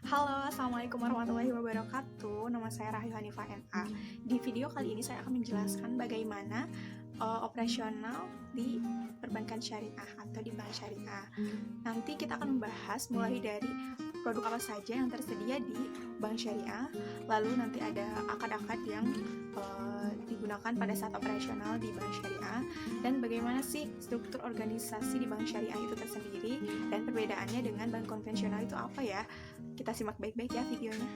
Halo, Assalamualaikum warahmatullahi wabarakatuh. Nama saya Rahyu Hanifah NA. Di video kali ini saya akan menjelaskan bagaimana operasional di perbankan syariah atau di bank syariah. Nanti kita akan membahas mulai dari produk apa saja yang tersedia di bank syariah, lalu nanti ada akad-akad yang digunakan pada saat operasional di bank syariah, dan bagaimana sih struktur organisasi di bank syariah itu tersendiri, dan perbedaannya dengan bank konvensional itu apa ya. Kita simak baik-baik ya videonya.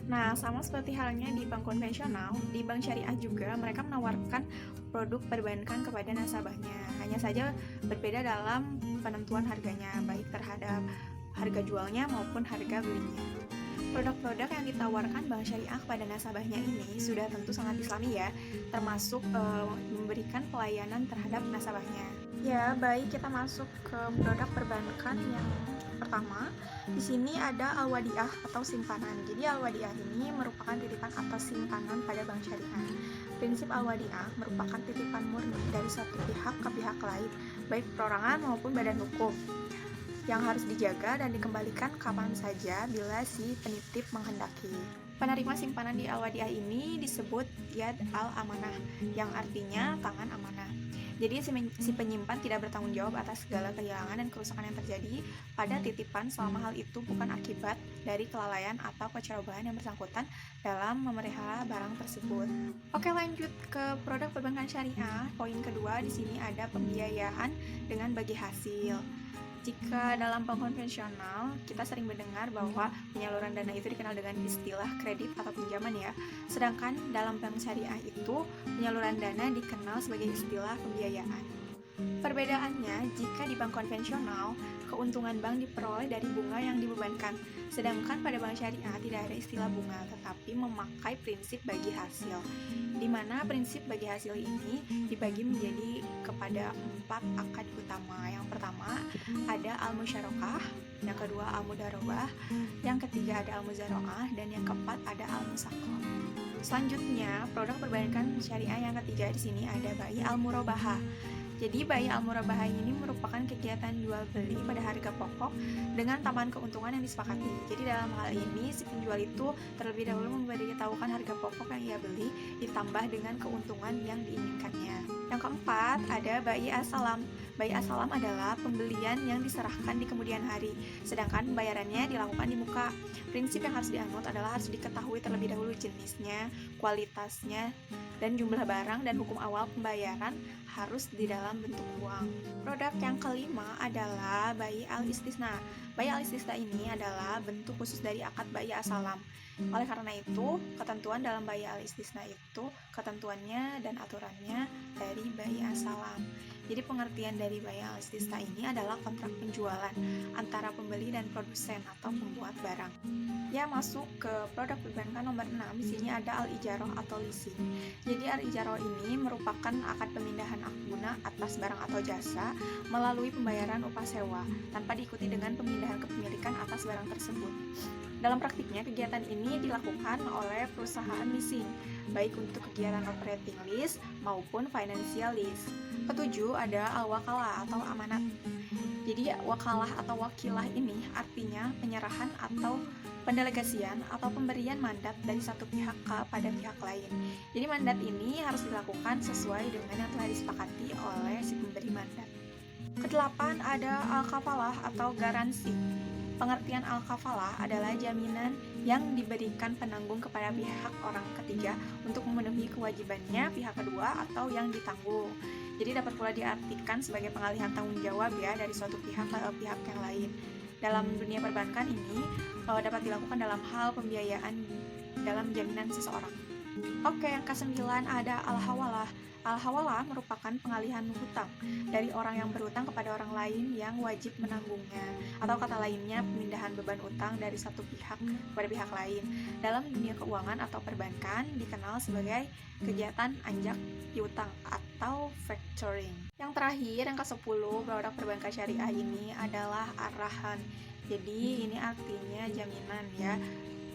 Nah, sama seperti halnya di bank konvensional, di bank syariah juga mereka menawarkan produk perbankan kepada nasabahnya. Hanya saja berbeda dalam penentuan harganya, baik terhadap harga jualnya maupun harga belinya. Produk-produk yang ditawarkan bank syariah kepada nasabahnya ini sudah tentu sangat islami ya, termasuk memberikan pelayanan terhadap nasabahnya. Ya, baik, kita masuk ke produk perbankan yang pertama. Di sini ada al-wadiah atau simpanan. Jadi al-wadiah ini merupakan titipan atas simpanan pada bank syariah. Prinsip al-wadiah merupakan titipan murni dari satu pihak ke pihak lain, baik perorangan maupun badan hukum, yang harus dijaga dan dikembalikan kapan saja bila si penitip menghendaki. Penerima simpanan di al-wadiah ini disebut yad al-amanah, yang artinya tangan amanah. Jadi si penyimpan tidak bertanggung jawab atas segala kehilangan dan kerusakan yang terjadi pada titipan selama hal itu bukan akibat dari kelalaian atau kecerobohan yang bersangkutan dalam memelihara barang tersebut. Oke, lanjut ke produk perbankan syariah. Poin kedua di sini ada pembiayaan dengan bagi hasil. Jika dalam bank konvensional, kita sering mendengar bahwa penyaluran dana itu dikenal dengan istilah kredit atau pinjaman ya. Sedangkan dalam bank syariah itu, penyaluran dana dikenal sebagai istilah pembiayaan. Perbedaannya, jika di bank konvensional, keuntungan bank diperoleh dari bunga yang dibebankan. Sedangkan pada bank syariah tidak ada istilah bunga, tetapi memakai prinsip bagi hasil, di mana prinsip bagi hasil ini dibagi menjadi kepada 4 akad utama. Yang pertama ada al-musyarakah, yang kedua al-mudarobah, yang ketiga ada al-muzaroah, dan yang keempat ada al-musaqah. Selanjutnya, produk perbankan syariah yang ketiga di sini ada bai al-murabahah. Jadi bai al-murabahah ini merupakan kegiatan jual beli pada harga pokok dengan tambahan keuntungan yang disepakati. Jadi dalam hal ini si penjual itu terlebih dahulu memberitahukan harga pokok yang ia beli ditambah dengan keuntungan yang diinginkannya. Yang keempat ada bai as-salam. Bai as-salam adalah pembelian yang diserahkan di kemudian hari, sedangkan pembayarannya dilakukan di muka. Prinsip yang harus dianut adalah harus diketahui terlebih dahulu jenisnya, kualitasnya, dan jumlah barang, dan hukum awal pembayaran harus di dalam bentuk uang. Produk yang kelima adalah bai al-istisna. Bai al-istisna ini adalah bentuk khusus dari akad bai as-salam. Oleh karena itu, ketentuan dalam bai al-istisna itu ketentuannya dan aturannya dari bai as-salam. Jadi pengertian dari bai al-istisna ini adalah kontrak penjualan antara pembeli dan produsen atau pembuat barang. Ya, masuk ke produk perbankan nomor 6. Di sini ada al-ijaroh atau leasing. Jadi al-ijaroh ini merupakan akad pemindahan hak guna atas barang atau jasa melalui pembayaran upah sewa tanpa diikuti dengan pemindahan kepemilikan atas barang tersebut. Dalam praktiknya, kegiatan ini dilakukan oleh perusahaan leasing, baik untuk kegiatan operating lease maupun financial lease. Ketujuh ada al-wakalah atau amanat. Jadi wakalah atau wakilah ini artinya penyerahan atau pendelegasian atau pemberian mandat dari satu pihak kepada pihak lain. Jadi mandat ini harus dilakukan sesuai dengan yang telah disepakati oleh si pemberi mandat. Kedelapan ada al-kafalah atau garansi. Pengertian al-kafalah adalah jaminan yang diberikan penanggung kepada pihak orang ketiga untuk memenuhi kewajibannya pihak kedua atau yang ditanggung. Jadi dapat pula diartikan sebagai pengalihan tanggung jawab ya dari suatu pihak ke pihak yang lain. Dalam dunia perbankan ini dapat dilakukan dalam hal pembiayaan dalam jaminan seseorang. Oke, yang ke-9 ada al-hawalah. Al-hawalah merupakan pengalihan hutang dari orang yang berhutang kepada orang lain yang wajib menanggungnya, atau kata lainnya pemindahan beban utang dari satu pihak kepada pihak lain. Dalam dunia keuangan atau perbankan dikenal sebagai kegiatan anjak piutang atau factoring. Yang terakhir, yang ke-10 produk perbankan syariah ini adalah arahan. Jadi ini artinya jaminan ya.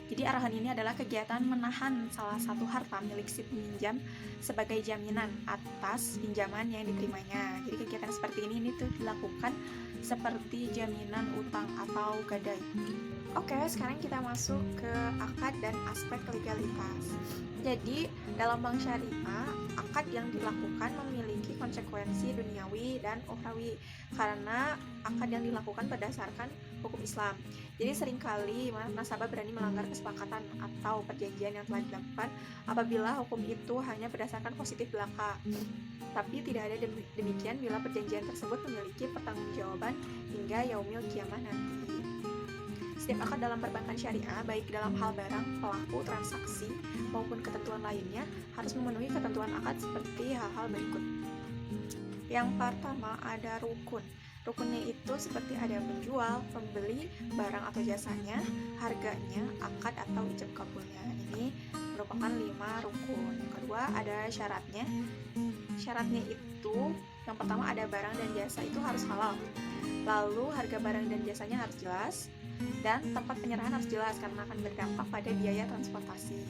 Jadi arahan ini adalah kegiatan menahan salah satu harta milik si peminjam sebagai jaminan atas pinjaman yang diterimanya. Jadi kegiatan seperti ini tuh dilakukan seperti jaminan utang atau gadai. Oke, sekarang kita masuk ke akad dan aspek legalitas. Jadi, dalam bank syariah, akad yang dilakukan memiliki konsekuensi duniawi dan ukhrawi karena akad yang dilakukan berdasarkan hukum Islam. Jadi, seringkali nasabah berani melanggar kesepakatan atau perjanjian yang telah dilakukan apabila hukum itu hanya berdasarkan positif belaka. Tapi tidak ada demikian bila perjanjian tersebut memiliki pertanggungjawaban hingga yaumil kiamah nanti. Setiap akad dalam perbankan syariah, baik dalam hal barang, pelaku, transaksi, maupun ketentuan lainnya, harus memenuhi ketentuan akad seperti hal-hal berikut. Yang pertama ada rukun. Rukunnya itu seperti ada penjual, pembeli, barang atau jasanya, harganya, akad atau ijab kabulnya. Ini merupakan 5 rukun. Yang kedua ada syaratnya. Syaratnya itu yang pertama ada barang dan jasa itu harus halal. Lalu harga barang dan jasanya harus jelas. Dan tempat penyerahan harus jelas karena akan berdampak pada biaya transportasi.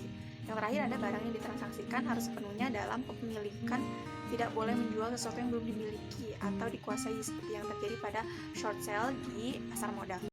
Yang terakhir ada barang yang ditransaksikan harus sepenuhnya dalam kepemilikan, tidak boleh menjual sesuatu yang belum dimiliki atau dikuasai seperti yang terjadi pada short sale di pasar modal.